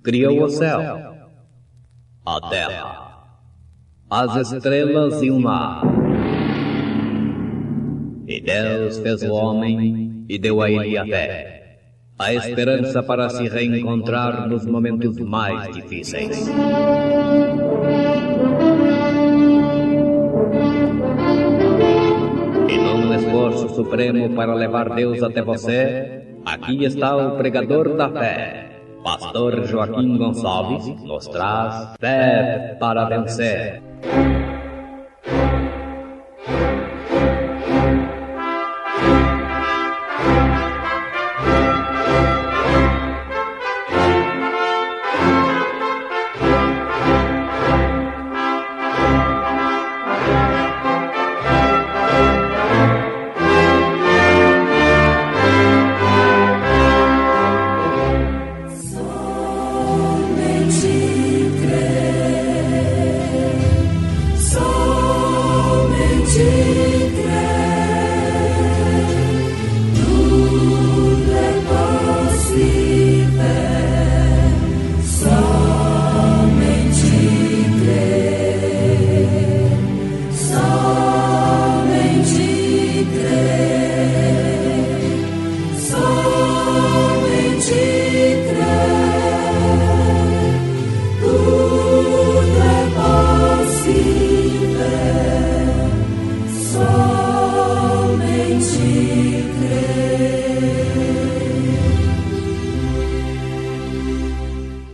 criou o céu, a terra, as estrelas e o mar. E Deus fez o homem e deu a ele a fé, a esperança para se reencontrar nos momentos mais difíceis. E num esforço supremo para levar Deus até você, aqui está o pregador da fé, Pastor Joaquim Gonçalves, nos traz fé para vencer.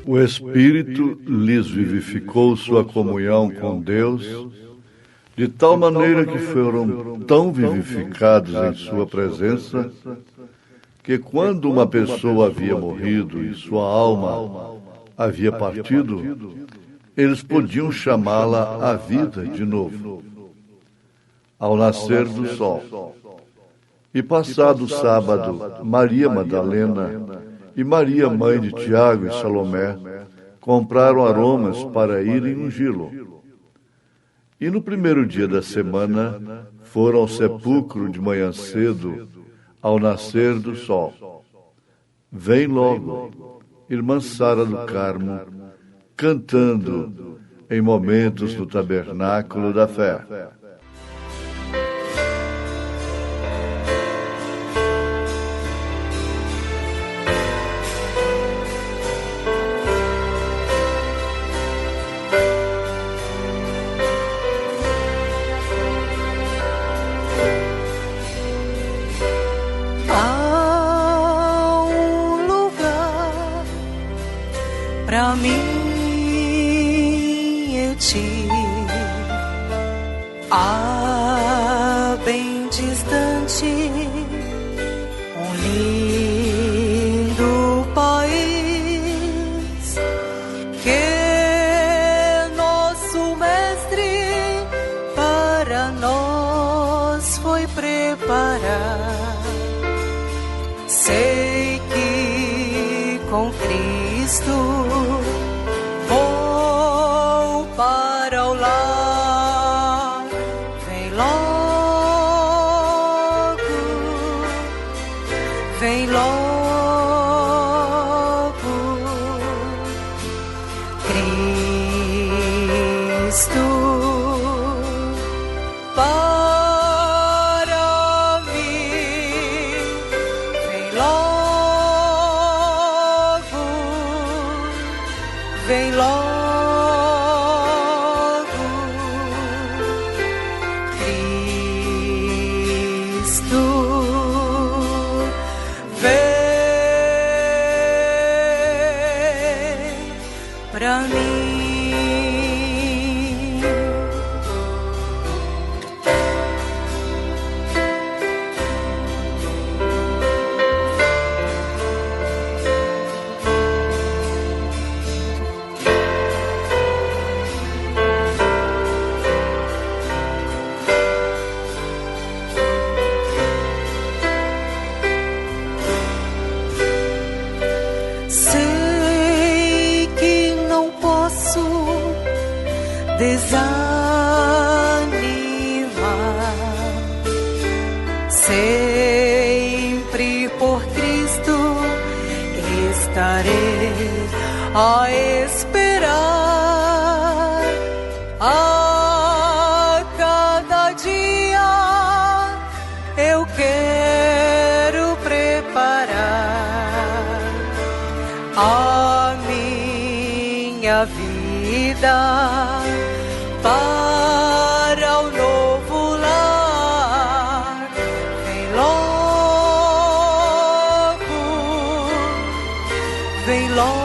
O Espírito lhes vivificou sua comunhão com Deus, de tal maneira que foram tão vivificados em sua presença, que quando uma pessoa havia morrido e sua alma havia partido, eles podiam chamá-la à vida de novo, ao nascer do sol. E passado o sábado, Maria Madalena e Maria, mãe de Tiago e Salomé, compraram aromas para irem ungí-lo. E no primeiro dia da semana, foram ao sepulcro de manhã cedo, ao nascer do sol. Vem logo, irmã Sara do Carmo, cantando em momentos do tabernáculo da fé. Pra mim eu te bem distante, um lindo país que nosso mestre para nós foi preparar. Sei que com Cristo vou para o lar. Vem logo, vem logo, Cristo para mim. Vem logo, vem logo, Cristo vem pra mim. Sei que não posso desanimar, sempre por Cristo estarei a esperar. A cada dia eu quero preparar a minha vida para o novo lar. Vem logo,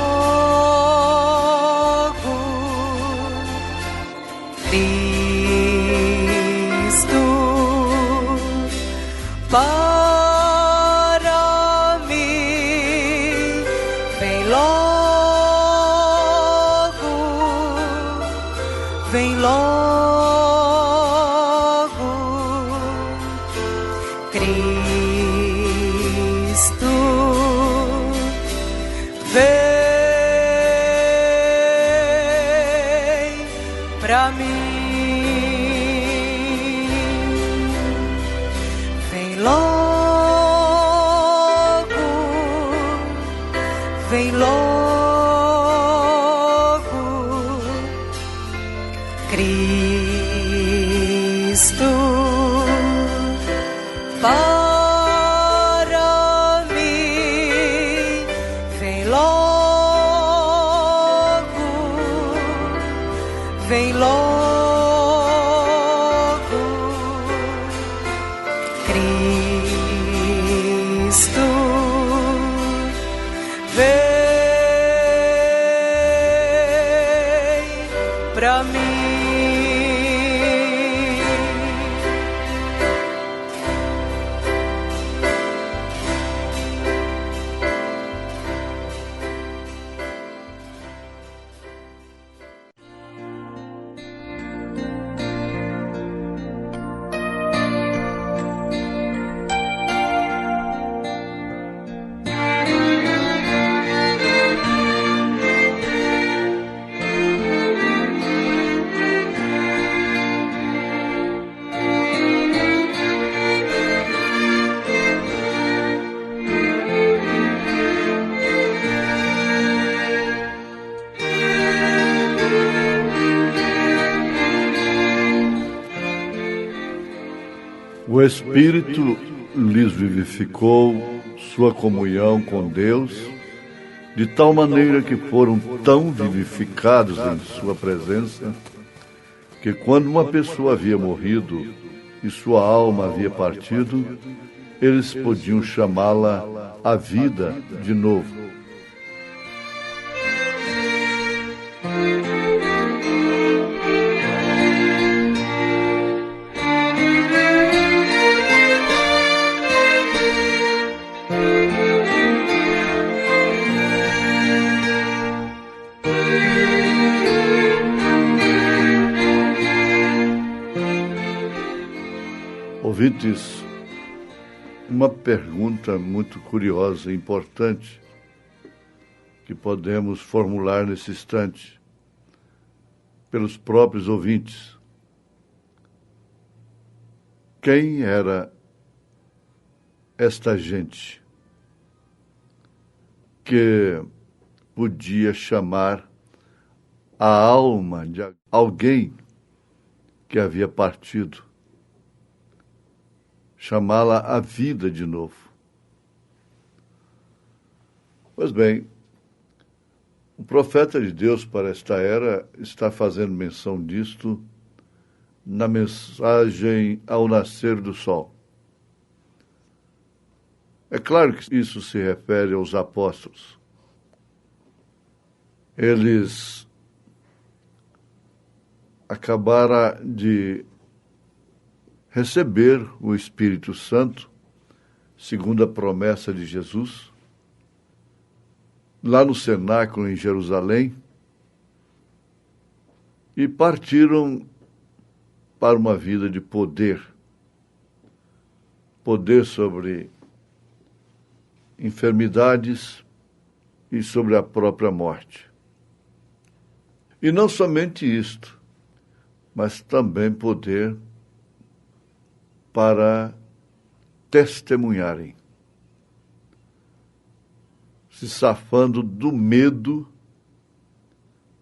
Cristo, para mim. Vem logo, Cristo, vem pra mim. Vem logo, Cristo, para mim. Vem logo, Cristo, vem pra mim. O Espírito lhes vivificou sua comunhão com Deus, de tal maneira que foram tão vivificados em sua presença, que quando uma pessoa havia morrido e sua alma havia partido, eles podiam chamá-la à vida de novo. Ouvintes, uma pergunta muito curiosa e importante que podemos formular nesse instante pelos próprios ouvintes. Quem era esta gente que podia chamar a alma de alguém que havia partido, chamá-la à vida de novo? Pois bem, o profeta de Deus para esta era está fazendo menção disto na mensagem ao nascer do sol. É claro que isso se refere aos apóstolos. Eles acabaram de receber o Espírito Santo, segundo a promessa de Jesus, lá no cenáculo em Jerusalém, e partiram para uma vida de poder. Poder sobre enfermidades e sobre a própria morte. E não somente isto, mas também poder para testemunharem, se safando do medo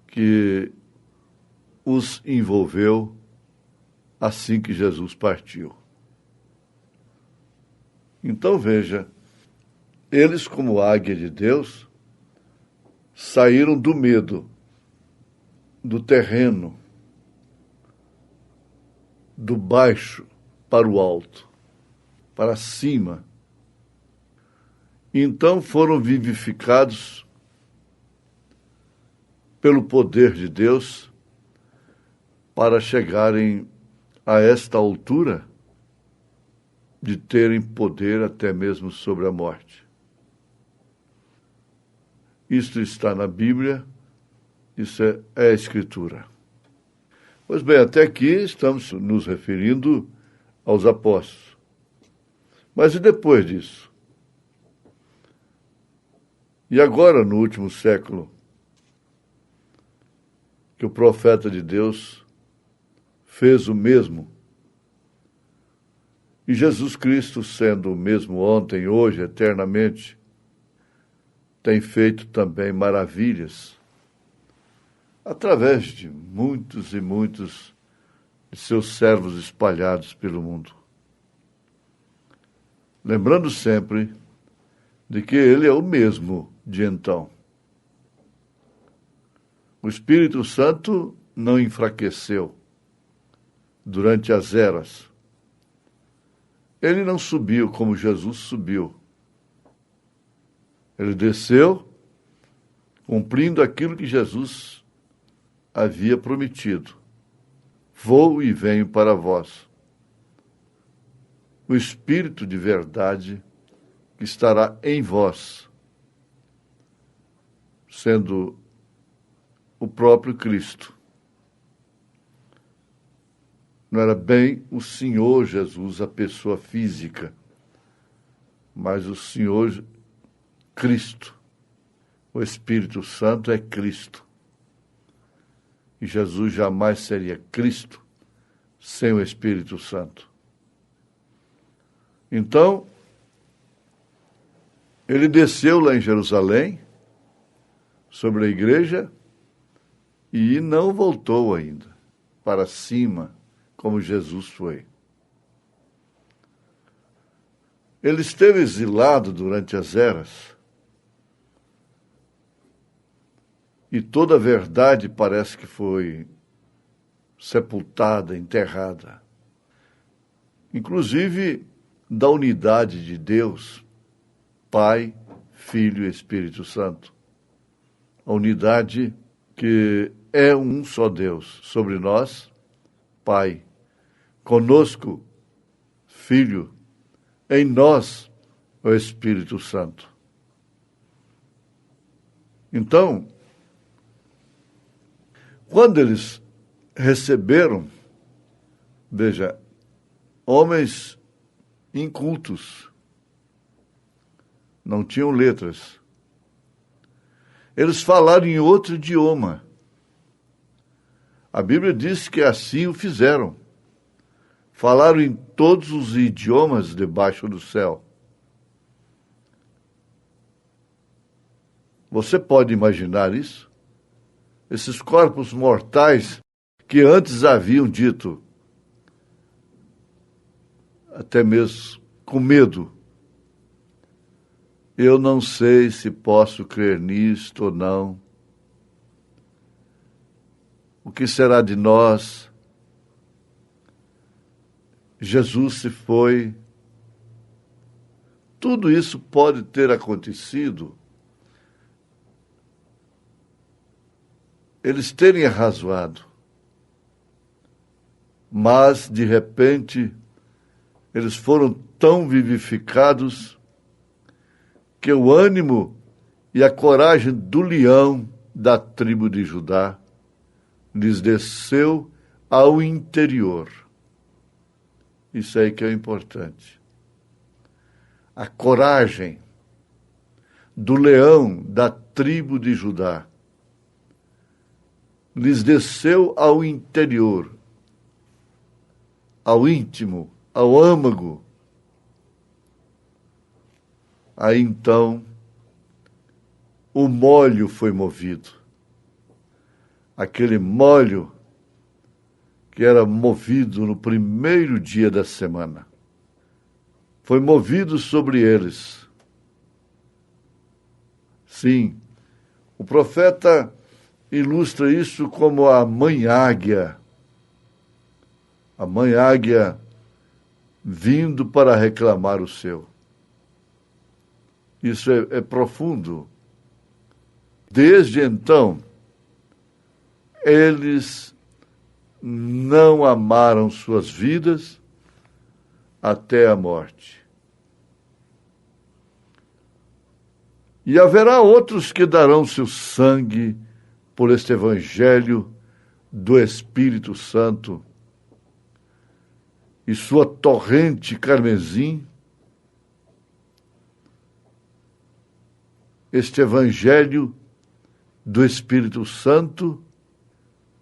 que os envolveu assim que Jesus partiu. Então veja, eles, como águia de Deus, saíram do medo, do terreno, do baixo para o alto, para cima. Então foram vivificados pelo poder de Deus para chegarem a esta altura de terem poder até mesmo sobre a morte. Isto está na Bíblia, isso é a Escritura. Pois bem, até aqui estamos nos referindo aos apóstolos. Mas e depois disso? E agora, no último século, que o profeta de Deus fez o mesmo. E Jesus Cristo, sendo o mesmo ontem, hoje, eternamente, tem feito também maravilhas através de muitos e muitos de seus servos espalhados pelo mundo. Lembrando sempre de que ele é o mesmo de então. O Espírito Santo não enfraqueceu durante as eras. Ele não subiu como Jesus subiu. Ele desceu cumprindo aquilo que Jesus havia prometido. Vou e venho para vós. O Espírito de verdade que estará em vós, sendo o próprio Cristo. Não era bem o Senhor Jesus, a pessoa física, mas o Senhor Cristo. O Espírito Santo é Cristo. E Jesus jamais seria Cristo sem o Espírito Santo. Então, ele desceu lá em Jerusalém, sobre a igreja, e não voltou ainda para cima, como Jesus foi. Ele esteve exilado durante as eras, e toda a verdade parece que foi sepultada, enterrada. Inclusive da unidade de Deus, Pai, Filho e Espírito Santo. A unidade que é um só Deus sobre nós, Pai, conosco, Filho, em nós, o Espírito Santo. Então, quando eles receberam, veja, homens incultos, não tinham letras, eles falaram em outro idioma. A Bíblia diz que assim o fizeram. Falaram em todos os idiomas debaixo do céu. Você pode imaginar isso? Esses corpos mortais que antes haviam dito, até mesmo com medo, eu não sei se posso crer nisto ou não. O que será de nós? Jesus se foi. Tudo isso pode ter acontecido. Eles terem arrazoado. Mas, de repente, eles foram tão vivificados que o ânimo e a coragem do leão da tribo de Judá lhes desceu ao interior. Isso aí que é importante. A coragem do leão da tribo de Judá lhes desceu ao interior, ao íntimo, ao âmago. Aí então o molho foi movido. aquele molho que era movido no primeiro dia da semana. Foi movido sobre eles. Sim, o profeta ilustra isso como a mãe águia. A mãe águia vindo para reclamar o seu. Isso é profundo. Desde então, eles não amaram suas vidas até a morte. E haverá outros que darão seu sangue por este evangelho do Espírito Santo e sua torrente carmesim, este evangelho do Espírito Santo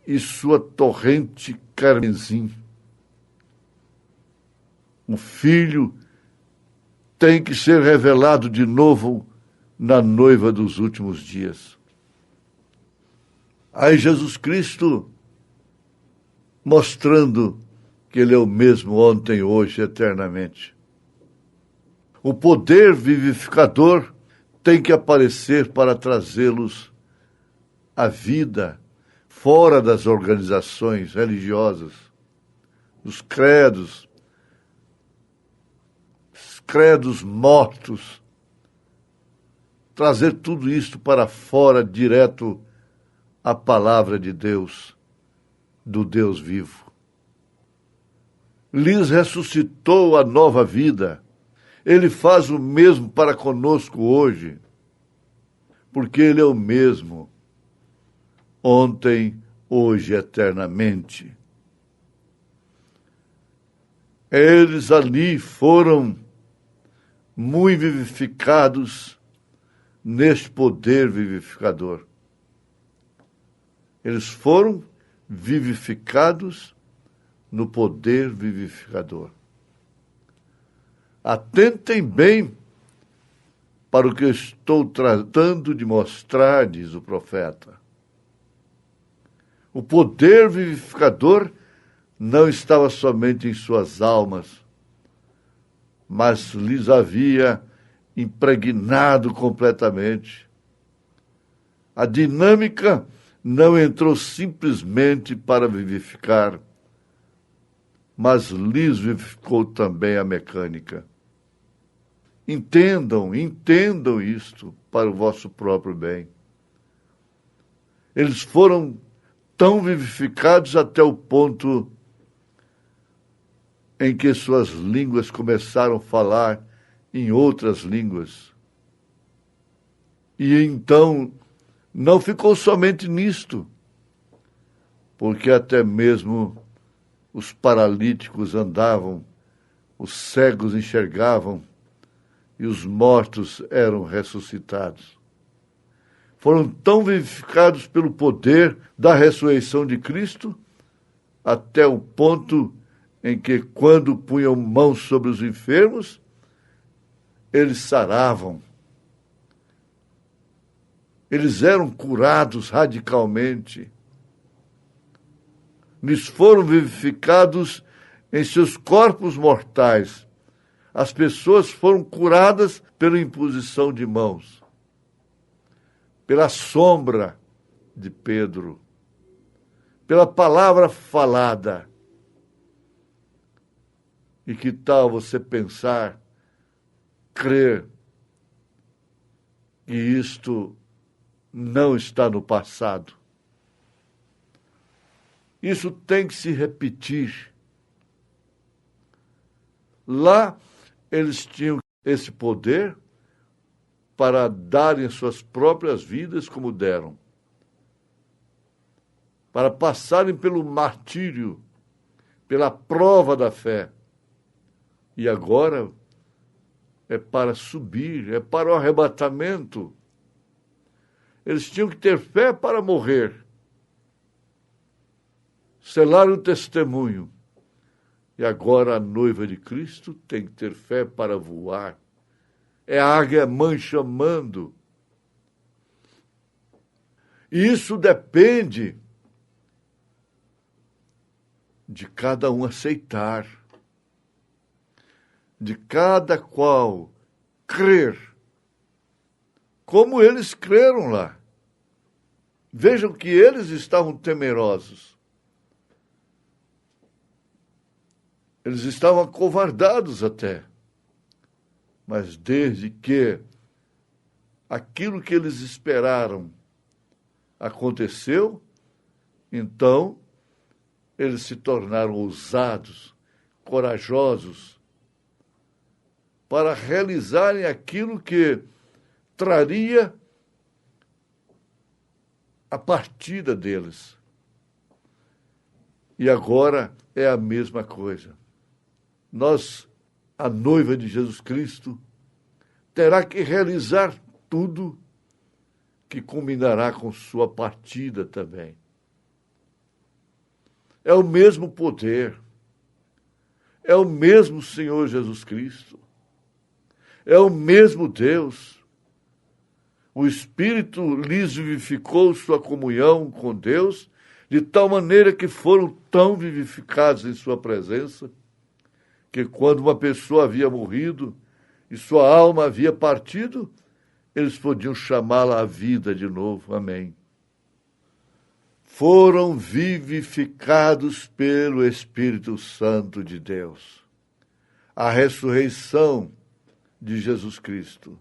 e sua torrente carmesim. O Filho tem que ser revelado de novo na noiva dos últimos dias. Aí Jesus Cristo mostrando que Ele é o mesmo ontem, hoje, eternamente. O poder vivificador tem que aparecer para trazê-los à vida fora das organizações religiosas, dos credos mortos, trazer tudo isto para fora, direto à palavra de Deus, do Deus vivo. Lhes ressuscitou a nova vida. Ele faz o mesmo para conosco hoje, porque Ele é o mesmo, ontem, hoje, eternamente. Eles ali foram muito vivificados neste poder vivificador. Eles foram vivificados no poder vivificador. Atentem bem para o que eu estou tratando de mostrar, diz o profeta. O poder vivificador não estava somente em suas almas, mas lhes havia impregnado completamente. A dinâmica não entrou simplesmente para vivificar, mas lhes vivificou também a mecânica. Entendam isto para o vosso próprio bem. Eles foram tão vivificados até o ponto em que suas línguas começaram a falar em outras línguas. E então não ficou somente nisto, porque até mesmo os paralíticos andavam, os cegos enxergavam e os mortos eram ressuscitados. Foram tão vivificados pelo poder da ressurreição de Cristo, até o ponto em que, quando punham mãos sobre os enfermos, eles saravam. Eles eram curados radicalmente. Lhes foram vivificados em seus corpos mortais. As pessoas foram curadas pela imposição de mãos, pela sombra de Pedro, pela palavra falada. E que tal você pensar, crer que isto não está no passado? Isso tem que se repetir. Lá eles tinham esse poder para darem suas próprias vidas como deram, para passarem pelo martírio, pela prova da fé. E agora é para subir, é para o arrebatamento. Eles tinham que ter fé para morrer, selar o testemunho. E agora a noiva de Cristo tem que ter fé para voar. É a águia mãe chamando. E isso depende de cada um aceitar, de cada qual crer, como eles creram lá. Vejam que eles estavam temerosos. Eles estavam acovardados até. Mas desde que aquilo que eles esperaram aconteceu, então eles se tornaram ousados, corajosos, para realizarem aquilo que traria a partida deles. E agora é a mesma coisa. Nós, a noiva de Jesus Cristo, terá que realizar tudo que culminará com sua partida também. É o mesmo poder, é o mesmo Senhor Jesus Cristo, é o mesmo Deus. O Espírito lhes vivificou sua comunhão com Deus, de tal maneira que foram tão vivificados em sua presença, que quando uma pessoa havia morrido e sua alma havia partido, eles podiam chamá-la à vida de novo. Amém. Foram vivificados pelo Espírito Santo de Deus. A ressurreição de Jesus Cristo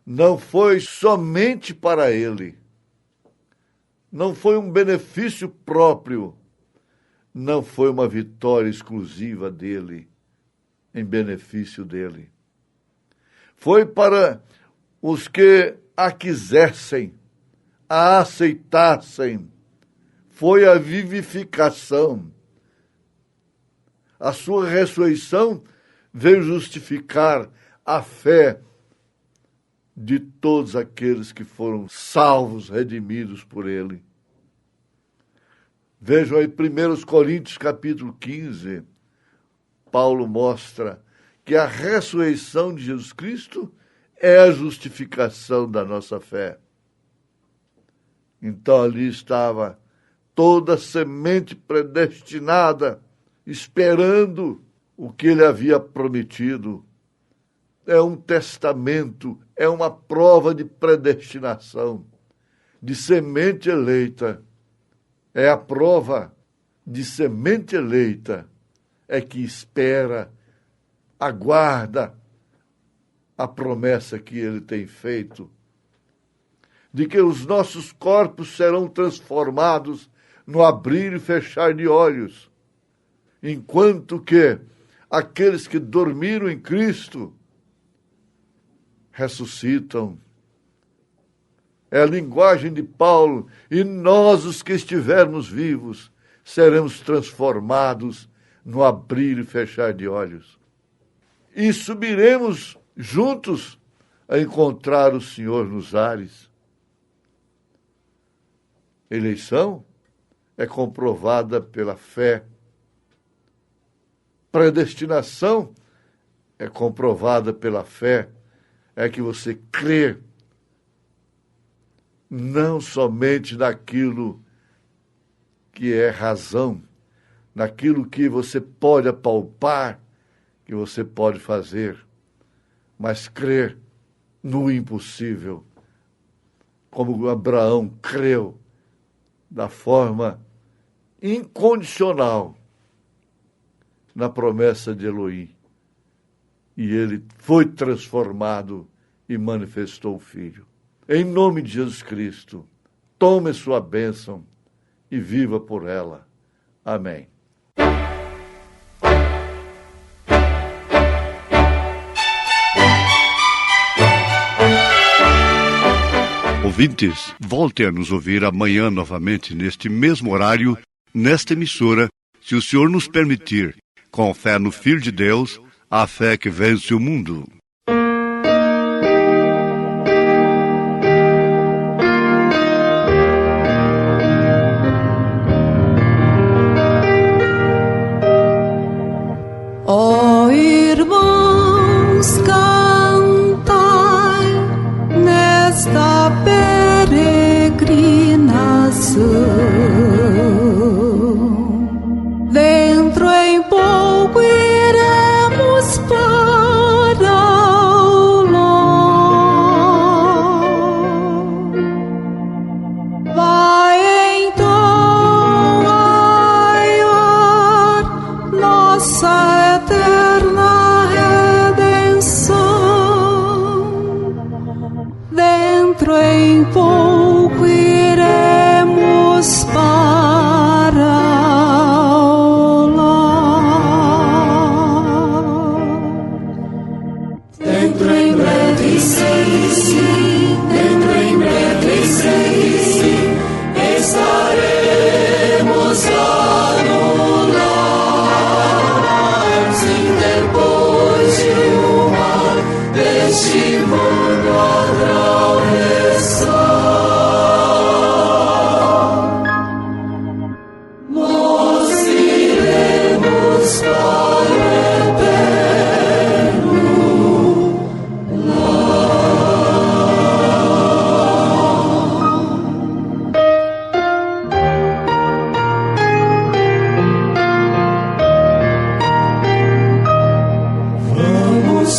não foi somente para ele, não foi um benefício próprio, não foi uma vitória exclusiva dele, em benefício dele. Foi para os que a quisessem, a aceitassem. Foi a vivificação. A sua ressurreição veio justificar a fé de todos aqueles que foram salvos, redimidos por ele. Vejam aí 1 Coríntios capítulo 15, Paulo mostra que a ressurreição de Jesus Cristo é a justificação da nossa fé. Então ali estava toda a semente predestinada, esperando o que ele havia prometido. É um testamento, é uma prova de predestinação, de semente eleita. É a prova de semente eleita, é que espera, aguarda a promessa que ele tem feito, de que os nossos corpos serão transformados no abrir e fechar de olhos, enquanto que aqueles que dormiram em Cristo ressuscitam. É a linguagem de Paulo, e nós, os que estivermos vivos, seremos transformados no abrir e fechar de olhos. E subiremos juntos a encontrar o Senhor nos ares. Eleição é comprovada pela fé. Predestinação é comprovada pela fé. É que você crê não somente naquilo que é razão, naquilo que você pode apalpar, que você pode fazer, mas crer no impossível, como Abraão creu da forma incondicional na promessa de Elohim. E ele foi transformado e manifestou o Filho. Em nome de Jesus Cristo, tome sua bênção e viva por ela. Amém. Ouvintes, volte a nos ouvir amanhã novamente neste mesmo horário, nesta emissora, se o Senhor nos permitir, com fé no Filho de Deus, a fé que vence o mundo. Ó irmãos, cantai nesta peregrinação. vai então aiar nossa eterna redenção. Dentro em pouco iremos para o lar. Dentro em breve sei sim, dentro em breve sei sim, estaremos lá no lar. Sim, depois de mar deste mundo atravessar.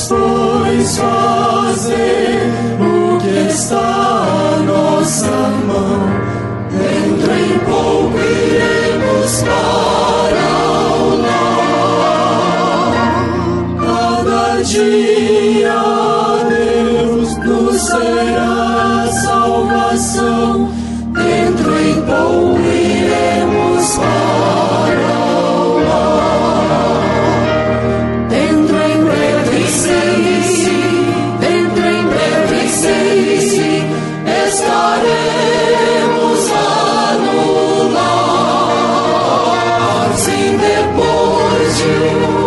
Pois fazer o que está à nossa mão. Dentro em pouco iremos para o lar. Cada dia Deus nos será salvação. Dentro em pouco iremos para o lar. Dentro em breve estaremos lá no lar. Sim, depois de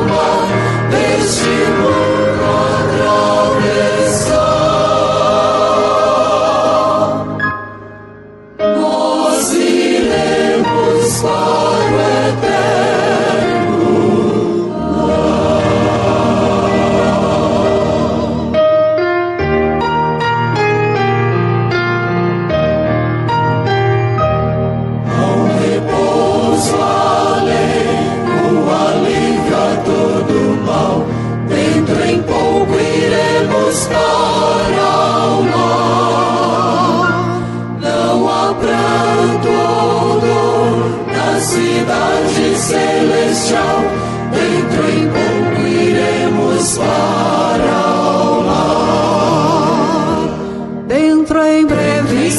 mar deste mundo atravessar, nós iremos para o eterno para o lar. Não há pranto ou dor na cidade celestial. Dentro em pouco iremos para o lar. Dentro em breve